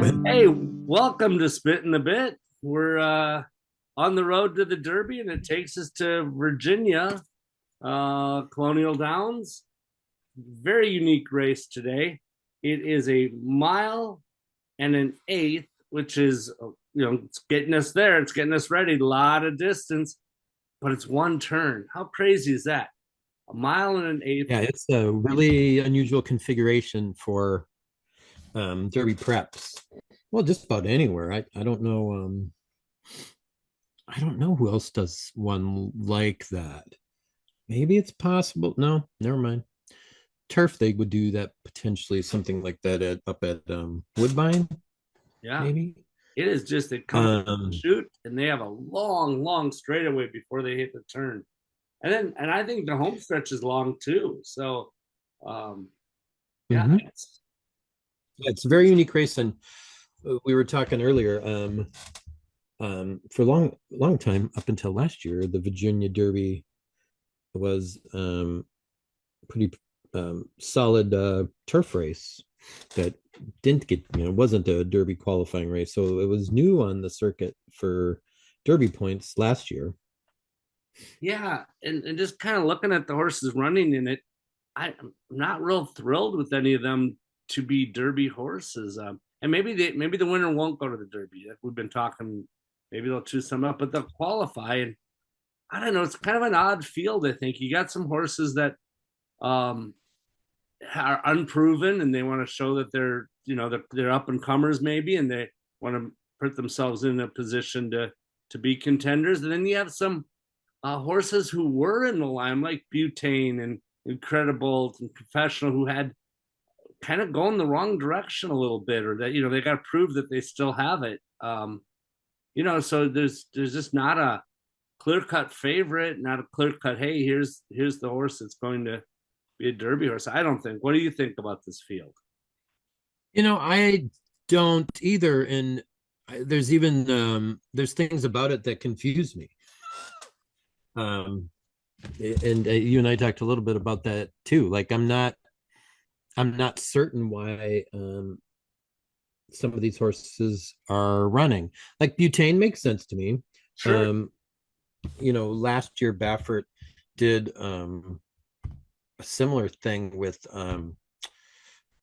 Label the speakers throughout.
Speaker 1: Hey, welcome to Spitting the Bit. We're on the road to the Derby, and it takes us to Virginia, Colonial Downs. Very unique race today. It is a mile and an eighth, which is, it's getting us there. It's getting us ready. A lot of distance, but it's one turn. How crazy is that? A mile and an eighth.
Speaker 2: Yeah, it's a really unusual configuration for derby preps. Well, just about anywhere. I don't know. I don't know who else does one like that. Maybe it's possible. No, never mind. Turf, they would do that potentially, something like that up at Woodbine,
Speaker 1: Yeah,
Speaker 2: maybe.
Speaker 1: it is just it comes
Speaker 2: Um,
Speaker 1: shoot, and they have a long, long straightaway before they hit the turn. And I think the home stretch is long too. So um yeah,
Speaker 2: mhm. Yeah, it's a very unique race, and we were talking earlier. For a long time, up until last year, the Virginia Derby was pretty solid turf race that didn't get, wasn't a Derby qualifying race. So it was new on the circuit for Derby points last year.
Speaker 1: yeah, and just kind of looking at the horses running in it, I'm not real thrilled with any of them to be Derby horses. And maybe the winner won't go to the Derby. Like we've been talking, maybe they'll choose some up, but they'll qualify. And I don't know, it's kind of an odd field. I think you got some horses that um are unproven and they want to show that they're up and comers maybe, and they want to put themselves in a position to be contenders. And then you have some horses who were in the line like Butane and Incredible and Professional, who had kind of gone the wrong direction a little bit, or that they got to prove that they still have it. So there's just not a clear cut favorite, not a clear cut. Hey, here's the horse that's going to be a Derby horse. I don't think. What do you think about this field?
Speaker 2: I don't either. And there's even there's things about it that confuse me. Um, and you and I talked a little bit about that too. Like I'm not certain why some of these horses are running. Like Butane makes sense to me.
Speaker 1: Sure.
Speaker 2: Um, last year Baffert did a similar thing with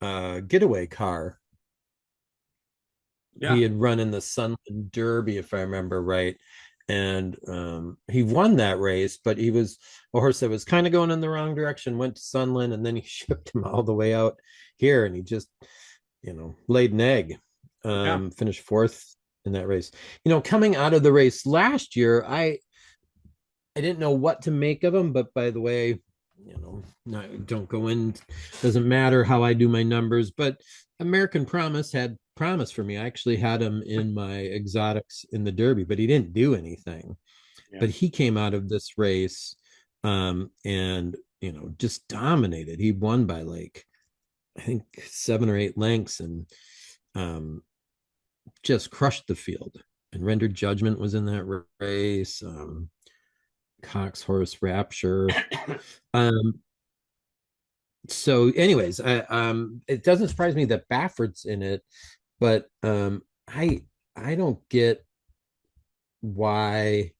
Speaker 2: getaway car.
Speaker 1: Yeah.
Speaker 2: He had run in the Sunland Derby, if I remember right. And he won that race, but he was a horse that was kind of going in the wrong direction, went to Sunland, and then he shipped him all the way out here, and he just, laid an egg,
Speaker 1: Yeah.
Speaker 2: finished fourth in that race. Coming out of the race last year, I didn't know what to make of him, but by the way, don't go in, doesn't matter how I do my numbers, but American Promise had promise for me. I actually had him in my exotics in the Derby, but he didn't do anything.
Speaker 1: Yeah.
Speaker 2: But he came out of this race and just dominated. He won by like I think 7 or 8 lengths, and um just crushed the field. And Rendered Judgment was in that race. Cox Horse Rapture. Um, so, anyways, it doesn't surprise me that Baffert's in it, but I don't get why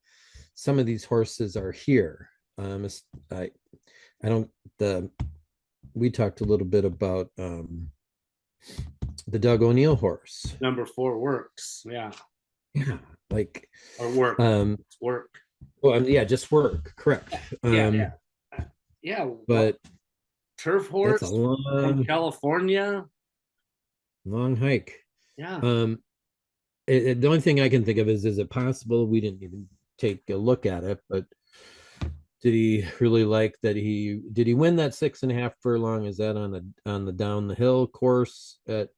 Speaker 2: some of these horses are here. I I don't the We talked a little bit about the Doug O'Neill horse.
Speaker 1: Number four works. Yeah.
Speaker 2: Yeah, like
Speaker 1: Or work.
Speaker 2: um,
Speaker 1: It's work.
Speaker 2: yeah, just work, correct.
Speaker 1: Yeah. Yeah. Yeah. Well,
Speaker 2: But
Speaker 1: turf
Speaker 2: that's a
Speaker 1: horse from
Speaker 2: long,
Speaker 1: California.
Speaker 2: long hike.
Speaker 1: Yeah.
Speaker 2: Um, the only thing I can think of is it possible we didn't even take a look at it, but did he really like that? Did he win that 6.5 furlong? Is that on the down the hill course at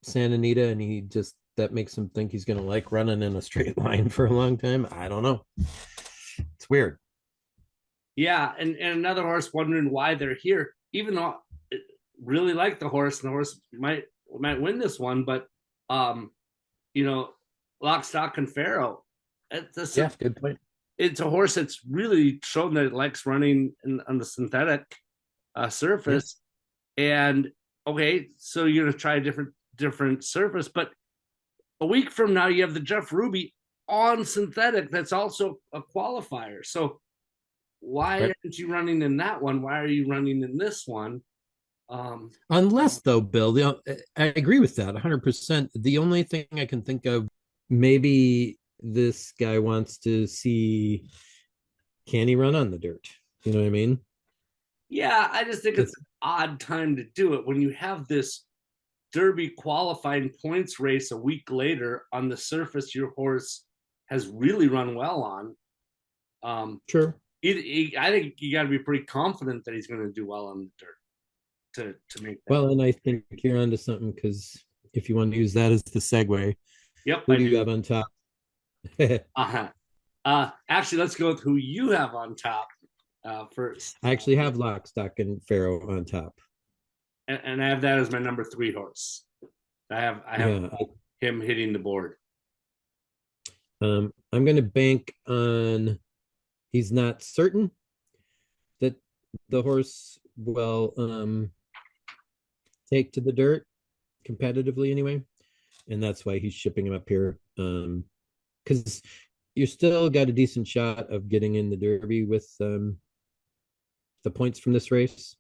Speaker 2: Santa Anita, and he just that makes him think he's going to like running in a straight line for a long time? I don't know. It's weird.
Speaker 1: Yeah. And another horse wondering why they're here, even though I really like the horse, and the horse might win this one, but um, you know, Lock, Stock, and Pharaoh. It's
Speaker 2: Yeah,
Speaker 1: a,
Speaker 2: good point.
Speaker 1: it's a horse that's really shown that it likes running on the synthetic
Speaker 2: Yeah.
Speaker 1: surface. And okay, so you're gonna try a different different surface. But a week from now, you have the Jeff Ruby on synthetic. That's also a qualifier. So why
Speaker 2: Right.
Speaker 1: aren't you running in that one? Why are you running in this one?
Speaker 2: Unless though, Bill, I agree with that 100%. The only thing I can think of, maybe this guy wants to see, can he run on the dirt? You know what I mean?
Speaker 1: Yeah, I just think it's
Speaker 2: It's
Speaker 1: an odd time to do it when you have this Derby qualifying points race a week later on the surface your horse has really run well on. Um,
Speaker 2: sure.
Speaker 1: I think you got to be pretty confident that he's going to do well on the dirt to make that.
Speaker 2: Well, and I think you're onto something, because if you want to use that as the segue,
Speaker 1: Yep,
Speaker 2: who
Speaker 1: I
Speaker 2: do you
Speaker 1: do.
Speaker 2: have on top? I
Speaker 1: Uh-huh. Actually, let's go with who you have on top first.
Speaker 2: actually have Lock, Stock, and Pharaoh on top.
Speaker 1: And I have that as my number three horse. I have
Speaker 2: Yeah,
Speaker 1: him hitting the board.
Speaker 2: I'm going to bank on, he's not certain that the horse will take to the dirt competitively anyway, and that's why he's shipping him up here. Because you still got a decent shot of getting in the Derby with the points from this race.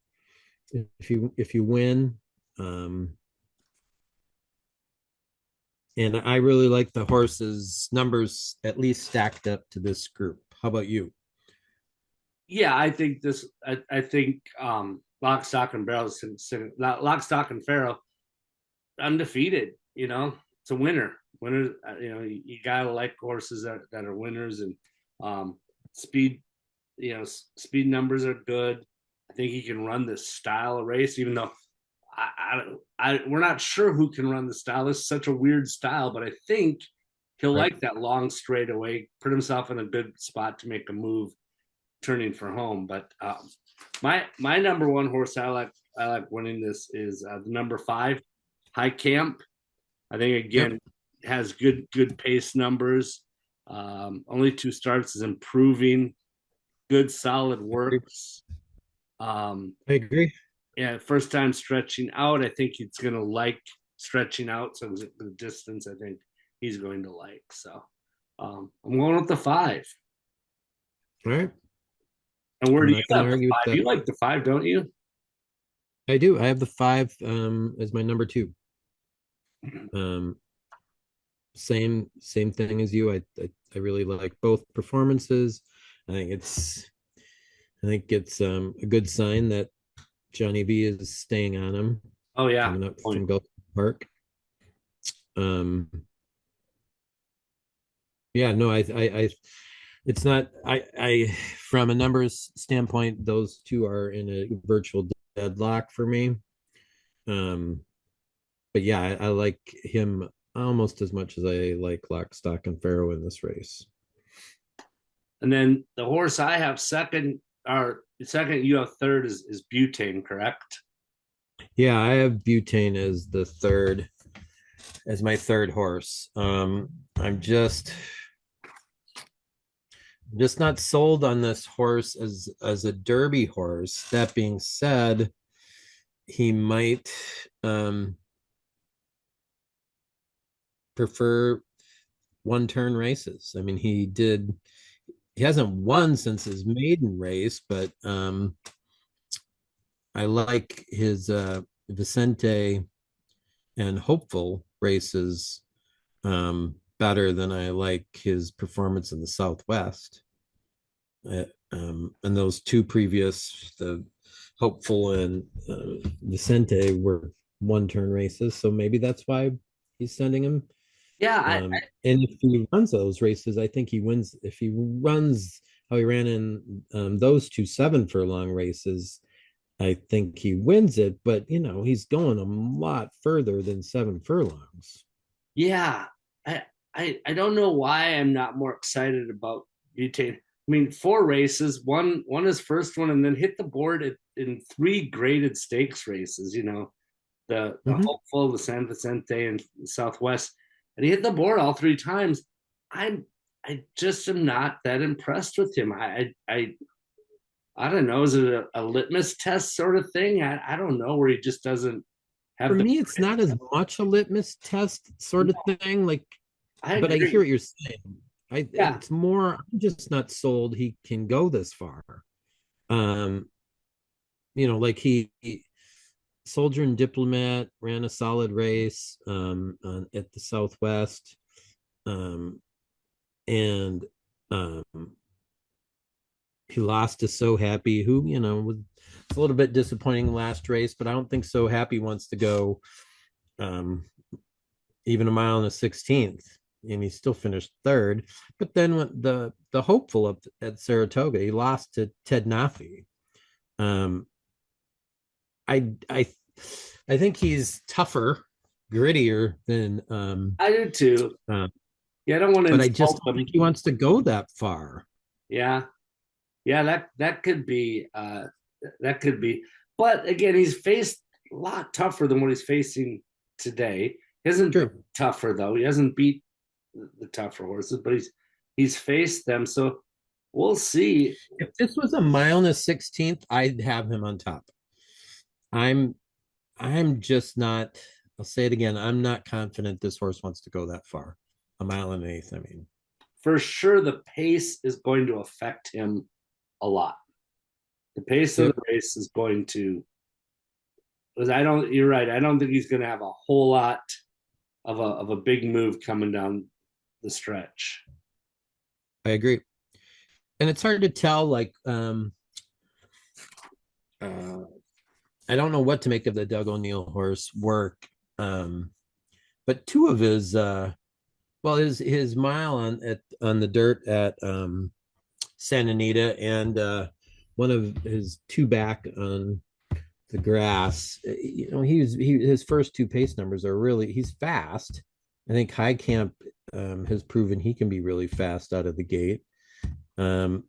Speaker 2: If you win, um, and I really like the horse's numbers at least stacked up to this group. How about you?
Speaker 1: Yeah, I think this. I think Lock, Stock, and Barrel, Lock, Stock, and Pharaoh undefeated. You know, it's a winner. Winner. You gotta like horses that are winners, and speed. Speed numbers are good. I think he can run this style of race, even though we're not sure who can run the style. It's such a weird style, but I think he'll
Speaker 2: Right.
Speaker 1: like that long straightaway, put himself in a good spot to make a move turning for home. But my number one horse I like winning this is the number 5, High Camp. I think
Speaker 2: Yep.
Speaker 1: again has good pace numbers. Only 2 starts, is improving. Good solid works. Um,
Speaker 2: I agree.
Speaker 1: yeah, first time stretching out. I think he's going to like stretching out. So the distance, I think he's going to like. So I'm going with the 5.
Speaker 2: All right.
Speaker 1: And where
Speaker 2: I'm
Speaker 1: do
Speaker 2: not
Speaker 1: you
Speaker 2: going
Speaker 1: have
Speaker 2: to
Speaker 1: the
Speaker 2: argue with
Speaker 1: 5?
Speaker 2: that.
Speaker 1: You like the 5, don't you?
Speaker 2: I do. I have the 5 as my number 2. Um, same thing as you. I really like both performances. I think it's I think it's a good sign that Johnny V is staying on him,
Speaker 1: Oh yeah.
Speaker 2: coming up
Speaker 1: Point.
Speaker 2: from Gulf Park. Um, yeah, no, it's not. From a numbers standpoint, those two are in a virtual deadlock for me. Um, but yeah, I like him almost as much as I like Lock, Stock, and Pharaoh in this race.
Speaker 1: And then the horse I have second, or second, you have third is Butane, correct?
Speaker 2: Yeah, I have Butane as my third horse. I'm just not sold on this horse as a Derby horse. That being said, he might prefer one turn races. I mean, he hasn't won since his maiden race, but I like his Vicente and Hopeful races better than I like his performance in the Southwest. And those two previous, the Hopeful and Vicente, were one turn races. So maybe that's why he's sending him.
Speaker 1: Yeah,
Speaker 2: And if he runs those races, I think he wins. If he runs how he ran in those 2 7 furlong races, I think he wins it. But he's going a lot further than 7 furlongs.
Speaker 1: yeah. I don't know why I'm not more excited about Butane. I mean, 4 races, one is first one, and then hit the board in 3 graded stakes races. The
Speaker 2: Mm-hmm.
Speaker 1: Hopeful, the San Vicente, and the Southwest, and he hit the board all 3 times. I just am not that impressed with him. I don't know. Is it a litmus test sort of thing? I don't know, where he just doesn't. have
Speaker 2: For
Speaker 1: the.
Speaker 2: me, it's not as much a litmus test sort of thing. Like,
Speaker 1: I
Speaker 2: but I hear
Speaker 1: agree.
Speaker 2: what you're saying.
Speaker 1: Yeah,
Speaker 2: It's more. I'm just not sold he can go this far. Um, like he soldier and diplomat ran a solid race at the Southwest, um, and um, he lost to So Happy, who was a little bit disappointing last race, but I don't think So Happy wants to go um, even a mile and a 16th, and he still finished third. But then when the hopeful up at Saratoga, he lost to Ted Nafi. Um, I I I think he's tougher, grittier than
Speaker 1: I do too.
Speaker 2: uh,
Speaker 1: Yeah, I don't want to
Speaker 2: but I just
Speaker 1: insult
Speaker 2: don't think
Speaker 1: them.
Speaker 2: he wants to go that far.
Speaker 1: Yeah, yeah, that could be that could be. But again, he's faced a lot tougher than what he's facing today. He hasn't been
Speaker 2: True.
Speaker 1: tougher though. He hasn't beat the tougher horses, but he's faced them. So we'll see.
Speaker 2: If this was a mile and a 16th, I'd have him on top. I'm I'm just not. I'll say it again. I'm not confident this horse wants to go that far. A mile and an eighth. I mean,
Speaker 1: For sure, the pace is going to affect him a lot. The pace of the
Speaker 2: yep,
Speaker 1: race is going to. Because I don't. You're right. I don't think he's going to have a whole lot of a big move coming down the stretch.
Speaker 2: I agree. And it's hard to tell. Like, uh, I don't know what to make of the Doug O'Neill horse work. Um, but two of his, well, his mile on the dirt at Santa Anita and one of his two back on the grass. His first two pace numbers are really he's fast. I think High Camp has proven he can be really fast out of the gate. Um,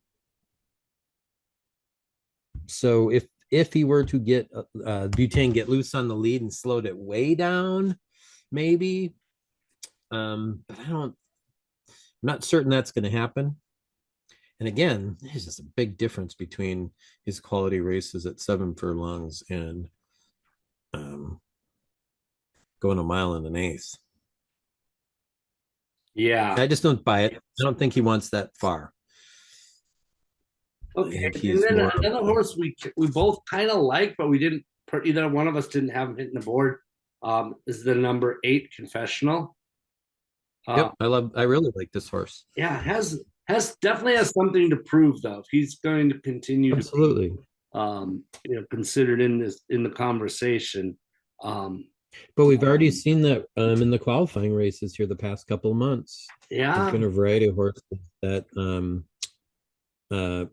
Speaker 2: so if he were to get Butane get loose on the lead and slowed it way down, maybe. But I'm not certain that's going to happen. And again, there's just a big difference between his quality races at 7 furlongs and um, going a mile and an eighth.
Speaker 1: Yeah.
Speaker 2: I just don't buy it. I don't think he wants that far. I
Speaker 1: Okay.
Speaker 2: think
Speaker 1: And
Speaker 2: he's
Speaker 1: then
Speaker 2: more of
Speaker 1: another horse we both kind of like, but we didn't. Either one of us didn't have him hitting the board. Is the number 8 confessional? Uh,
Speaker 2: yep. I really like this horse.
Speaker 1: yeah, has definitely has something to prove though. If he's going to continue to be
Speaker 2: Absolutely.
Speaker 1: considered in the conversation. Um,
Speaker 2: But we've already seen that in the qualifying races here the past couple of months. There's
Speaker 1: yeah,
Speaker 2: been a variety of horses that uh,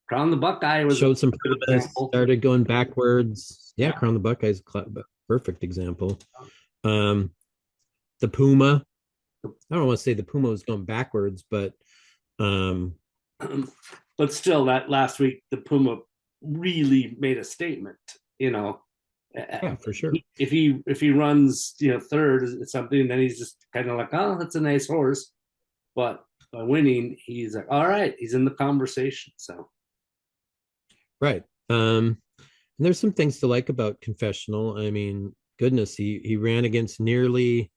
Speaker 1: Crown the Buckeye was a
Speaker 2: showed some
Speaker 1: good
Speaker 2: promise,
Speaker 1: example.
Speaker 2: started going backwards. Yeah,
Speaker 1: Yeah,
Speaker 2: Crown the Buckeyes, perfect example. Um, the Puma. I don't want to say the Puma was going backwards, but um,
Speaker 1: but still, that last week the Puma really made a statement. You know,
Speaker 2: yeah, for sure.
Speaker 1: if he runs third is something, then he's just kind of like, oh, that's a nice horse. But by winning, he's like, all right, he's in the conversation. So
Speaker 2: Right. And there's some things to like about Confessional. I mean, goodness, he ran against nearly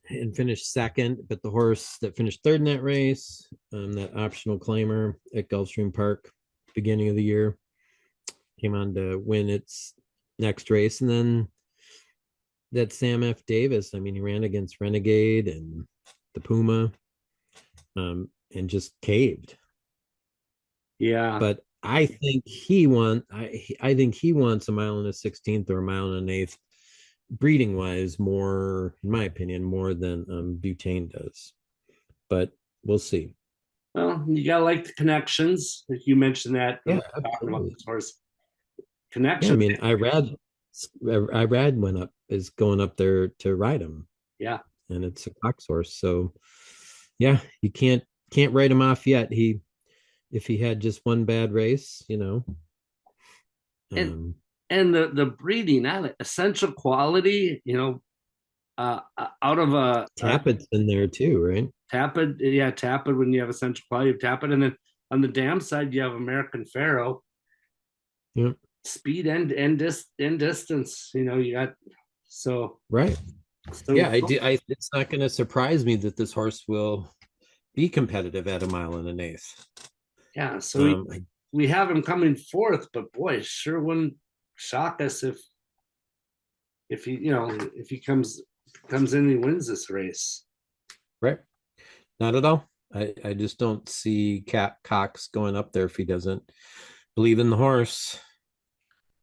Speaker 2: and finished second, but the horse that finished third in that race, that optional claimer at Gulfstream Park, beginning of the year, came on to win its next race, and then that Sam F. Davis. I mean, he ran against Renegade and the Puma, and just caved.
Speaker 1: yeah,
Speaker 2: But I think he won. I think he wants a mile and a 16th or a mile and an eighth, breeding wise, more, in my opinion, more than Butane does. But we'll see.
Speaker 1: well, you gotta like the connections. You mentioned that when
Speaker 2: Yeah,
Speaker 1: we were talking about
Speaker 2: absolutely.
Speaker 1: this horse
Speaker 2: Yeah, I
Speaker 1: connection.
Speaker 2: mean, Irad went up is going up there to ride him,
Speaker 1: Yeah,
Speaker 2: and it's a Cox horse. So yeah, you can't write him off yet. He if he had just one bad race,
Speaker 1: and
Speaker 2: um,
Speaker 1: the breeding, that essential quality, out of a
Speaker 2: Tappett's in there too, right?
Speaker 1: Tapit, yeah, Tapit when you have essential quality of Tapit, and then on the dam side you have American Pharaoh.
Speaker 2: Yeah.
Speaker 1: speed and distance. You got so
Speaker 2: Right.
Speaker 1: so
Speaker 2: Yeah, it's not going to surprise me that this horse will be competitive at a mile and an eighth.
Speaker 1: yeah. So
Speaker 2: Um, I,
Speaker 1: we have him coming fourth, but boy, it sure wouldn't shock us if he comes in and he wins this race.
Speaker 2: right. Not at all. I just don't see Cox going up there if he doesn't believe in the horse.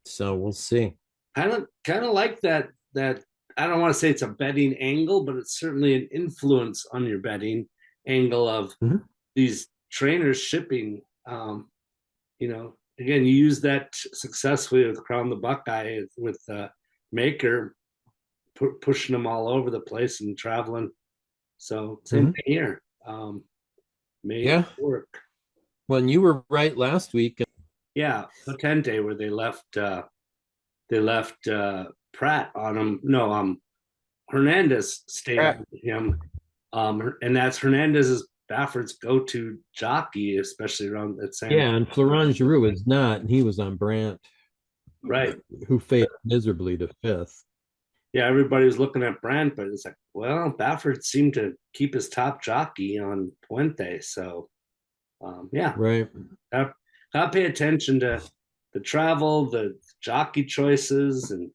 Speaker 2: So we'll see.
Speaker 1: Kind of like that. I don't want to say it's a betting angle, but it's certainly an influence on your betting angle of
Speaker 2: Mhm.
Speaker 1: these trainers shipping. Again, you use that successfully with Crown the Buckeye with Maker pushing them all over the place and traveling. So same
Speaker 2: Mhm.
Speaker 1: thing here. Made it
Speaker 2: Yeah.
Speaker 1: work.
Speaker 2: Well, and you were right last week.
Speaker 1: Yeah, Potente where they left Pratt on him. No, Hernandez stayed on
Speaker 2: Pratt.
Speaker 1: him. And that's Hernandez's Bafford's go-to jockey, especially around that San.
Speaker 2: Yeah, and Florent Giroux is not, and he was on Brandt,
Speaker 1: Right.
Speaker 2: who failed miserably to fifth.
Speaker 1: Yeah, everybody was looking at Brandt, but it's like, well, Baffert seemed to keep his top jockey on Puente. So, yeah,
Speaker 2: Right.
Speaker 1: got to pay attention to the travel, the jockey choices, and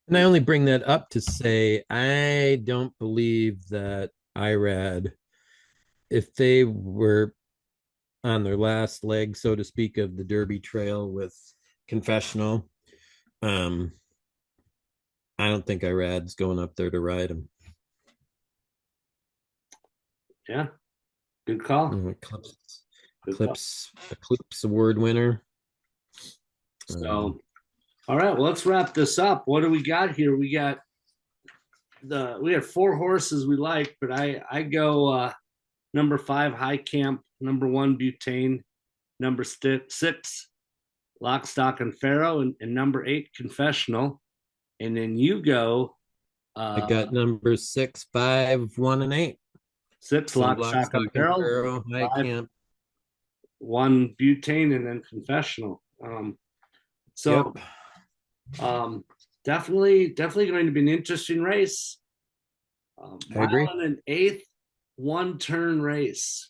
Speaker 2: And I only bring that up to say I don't believe that IRAD, if they were on their last leg, so to speak, of the Derby Trail with Confessional, um, I don't think IRAD's going up there to ride him.
Speaker 1: yeah, good call.
Speaker 2: Eclipse,
Speaker 1: Good call.
Speaker 2: Eclipse Award winner.
Speaker 1: So, all right, well, let's wrap this up. What do we got here? We have four horses we like, but I go number 5 High Camp, number 1 Butane, number 6 Lock, Stock, and Pharaoh, and number 8 Confessional, and then you go
Speaker 2: I
Speaker 1: uh,
Speaker 2: got numbers 6, 5, 1, and 8.
Speaker 1: 6
Speaker 2: So
Speaker 1: Lock,
Speaker 2: Lock,
Speaker 1: Stock,
Speaker 2: Stock,
Speaker 1: and
Speaker 2: and
Speaker 1: Barrel,
Speaker 2: Barrel, High
Speaker 1: 5
Speaker 2: Camp.
Speaker 1: 1 Butane, and then Confessional. So
Speaker 2: Yep,
Speaker 1: um, definitely going to be an interesting race.
Speaker 2: I agree.
Speaker 1: Mile and an eighth, 1 turn race.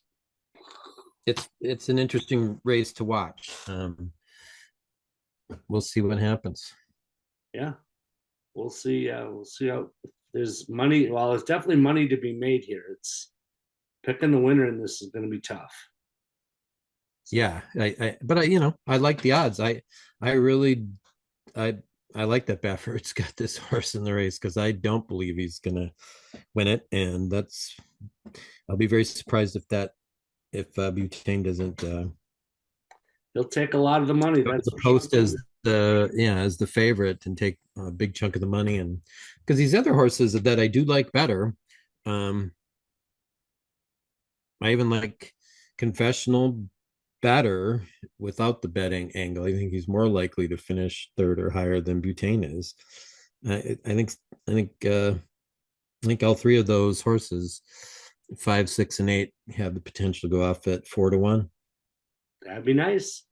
Speaker 2: It's an interesting race to watch. We'll see what happens.
Speaker 1: Yeah, we'll see. We'll see how there's money. Well, there's definitely money to be made here. It's picking the winner in this is going to be tough. So
Speaker 2: Yeah, but I like the odds. I really, I, I like that Baffert's got this horse in the race because I don't believe he's gonna win it, and I'll be very surprised if Butane doesn't
Speaker 1: he'll take a lot of the money.
Speaker 2: go to
Speaker 1: That's
Speaker 2: the
Speaker 1: for sure.
Speaker 2: post as the favorite and take a big chunk of the money, and because these other horses that I do like better, um, I even like Confessional better without the betting angle. I think he's more likely to finish third or higher than Butane is. I think I think I think all three of those horses, 5, 6, and 8, have the potential to go off at 4-1.
Speaker 1: That'd be nice.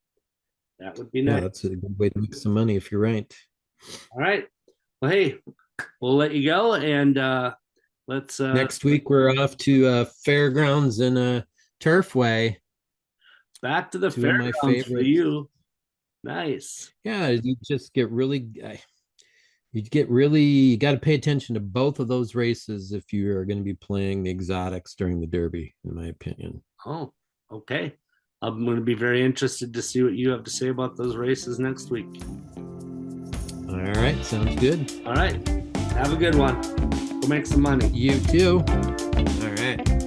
Speaker 1: That would be
Speaker 2: Yeah,
Speaker 1: nice.
Speaker 2: that's a good way to make some money if you're right.
Speaker 1: All right. Well, hey, we'll let you go, and let's
Speaker 2: Next week we're off to fairgrounds and Turfway,
Speaker 1: back to the
Speaker 2: two of my
Speaker 1: fairgrounds for
Speaker 2: favorites.
Speaker 1: you. Nice.
Speaker 2: Yeah, you just get really you got to pay attention to both of those races if you are going to be playing the exotics during the Derby, in my opinion.
Speaker 1: Oh, okay. I'm going to be very interested to see what you have to say about those races next week.
Speaker 2: All right, sounds good.
Speaker 1: All right. Have a good one. Go make some money.
Speaker 2: You too. All right.